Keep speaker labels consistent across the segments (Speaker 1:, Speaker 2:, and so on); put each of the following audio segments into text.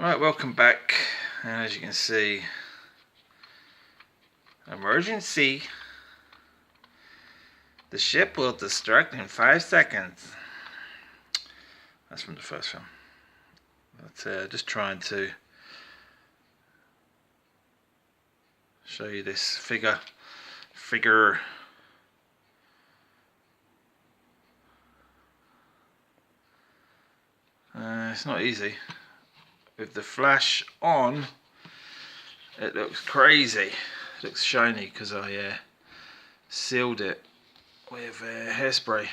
Speaker 1: Right, welcome back. And as you can see, emergency. The ship will destruct in 5 seconds. That's from the first film. But just trying to show you this figure. It's not easy. With the flash on, it looks crazy. It looks shiny because I sealed it with hairspray.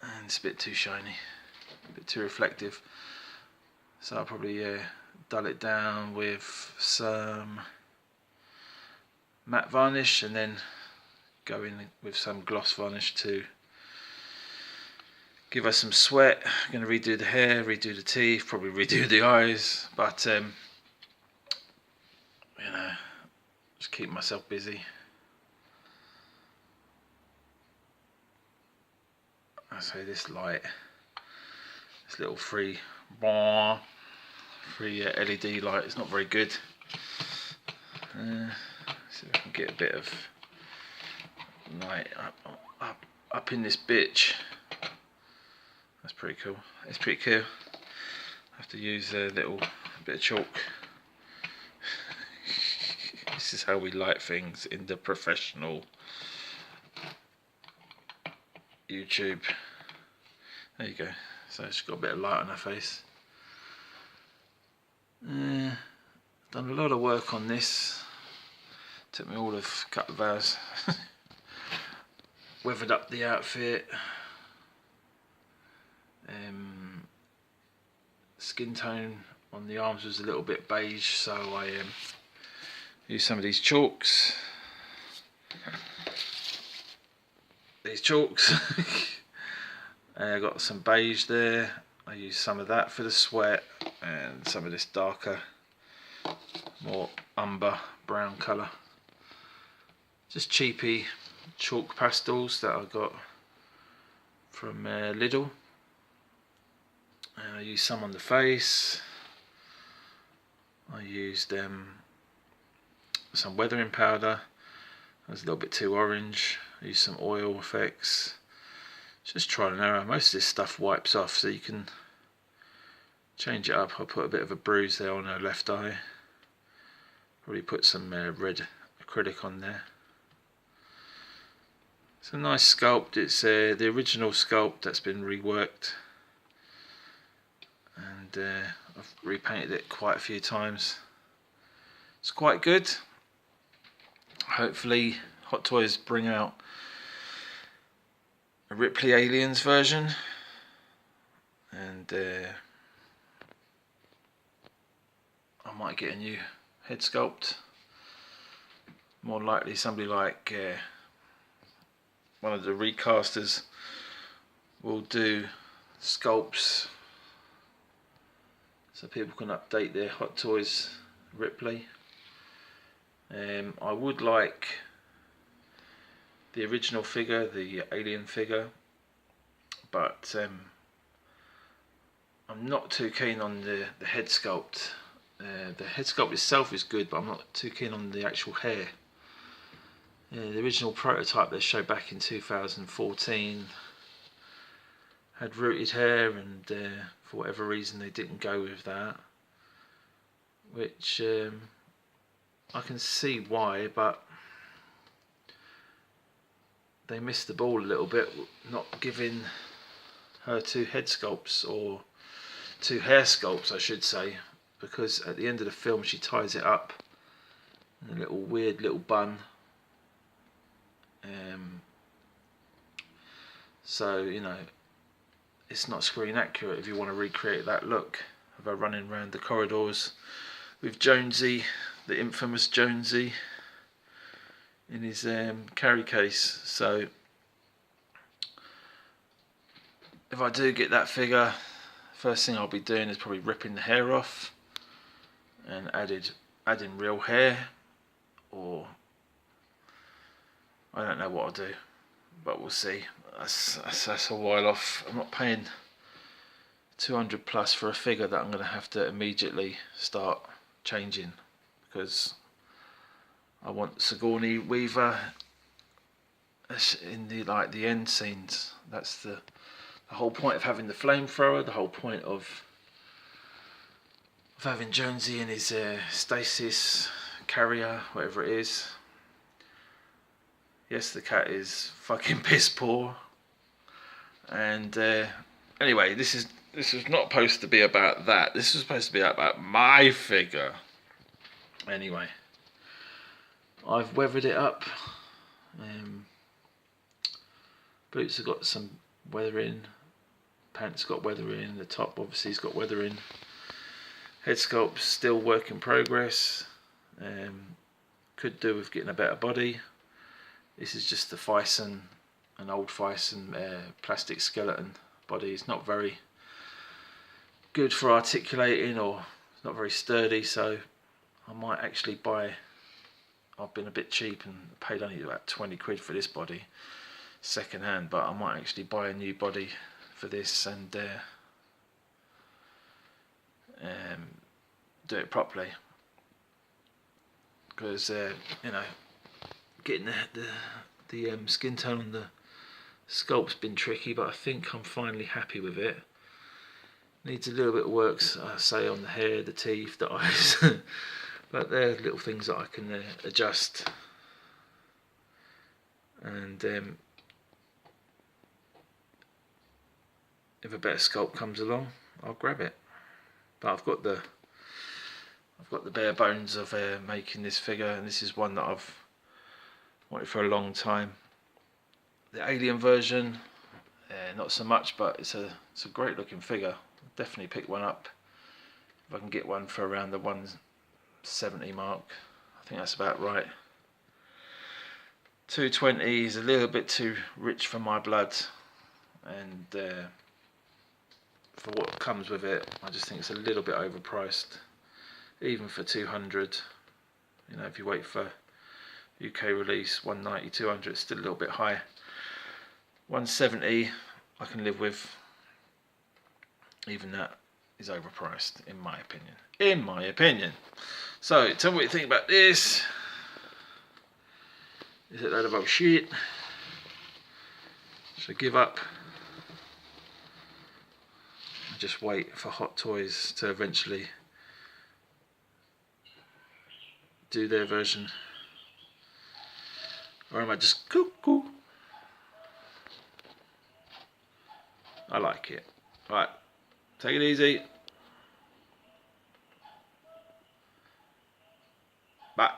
Speaker 1: And it's a bit too shiny, a bit too reflective. So I'll probably dull it down with some matte varnish and then go in with some gloss varnish to give us some sweat. I'm going to redo the hair, redo the teeth, probably redo the eyes, but you know, just keep myself busy. I say this light, this little free LED light is not very good. See if I can get a bit of light up in this bitch. That's pretty cool. It's pretty cool. I have to use a little bit of chalk. This is how we light things in the professional YouTube. There you go. So she's got a bit of light on her face. Done a lot of work on this. Took me all of a couple of hours. Weathered up the outfit. Skin tone on the arms was a little bit beige, so I used some of these chalks. I got some beige there. I used some of that for the sweat and some of this darker, more umber brown colour. Just cheapy chalk pastels that I got from Lidl. And I used some on the face. I used some weathering powder. It was a little bit too orange. I used some oil effects. Just trial and error. Most of this stuff wipes off, so you can change it up. I'll put a bit of a bruise there on her left eye. Probably put some red acrylic on there. It's a nice sculpt. It's the original sculpt that's been reworked. And I've repainted it quite a few times. It's quite good. Hopefully Hot Toys bring out a Ripley Aliens version, and I might get a new head sculpt. More likely somebody like one of the recasters will do sculpts so people can update their Hot Toys Ripley. I would like the original figure, the alien figure, but I'm not too keen on the head sculpt. The head sculpt itself is good, but I'm not too keen on the actual hair. The original prototype they showed back in 2014 had rooted hair, and for whatever reason they didn't go with that, which I can see why, but they missed the ball a little bit, not giving her two head sculpts, or two hair sculpts I should say, because at the end of the film she ties it up in a little weird little bun. So you know, it's not screen accurate if you want to recreate that look of her running around the corridors with Jonesy, the infamous Jonesy, in his carry case. So if I do get that figure, first thing I'll be doing is probably ripping the hair off and adding real hair, or I don't know what I'll do, but we'll see. That's a while off. I'm not paying 200 plus for a figure that I'm going to have to immediately start changing, because I want Sigourney Weaver in the end scenes. That's the whole point of having the flamethrower, the whole point of having Jonesy in his stasis carrier, whatever it is. Yes, the cat is fucking piss poor. And anyway, this is not supposed to be about that. This is supposed to be about my figure. Anyway, I've weathered it up. Boots have got some weathering. Pants got weathering. The top obviously has got weathering. Head sculpt's still work in progress. Could do with getting a better body. This is just the Thyssen, an old Thyssen plastic skeleton body. It's not very good for articulating, or it's not very sturdy, so I might actually buy. I've been a bit cheap and paid only about 20 quid for this body, second hand, but I might actually buy a new body for this and do it properly, because you know, getting the skin tone on the sculpt's been tricky, but I think I'm finally happy with it. Needs a little bit of work, I say, on the hair, the teeth, the eyes, but they're little things that I can adjust. And if a better sculpt comes along, I'll grab it. But I've got the bare bones of making this figure, and this is one that I've wanted for a long time. The alien version, not so much, but it's a great looking figure. I'll definitely pick one up if I can get one for around the 170 mark. I think that's about right. 220 is a little bit too rich for my blood, and for what comes with it, I just think it's a little bit overpriced. Even for 200, you know, if you wait for UK release, 190, 200, it's still a little bit high. 170 I can live with. Even that is overpriced, in my opinion. In my opinion. So tell me what you think about this. Is it a load of bullshit? Should I give up? I just wait for Hot Toys to eventually do their version, or am I just cool? I like it. Right, take it easy. Bye.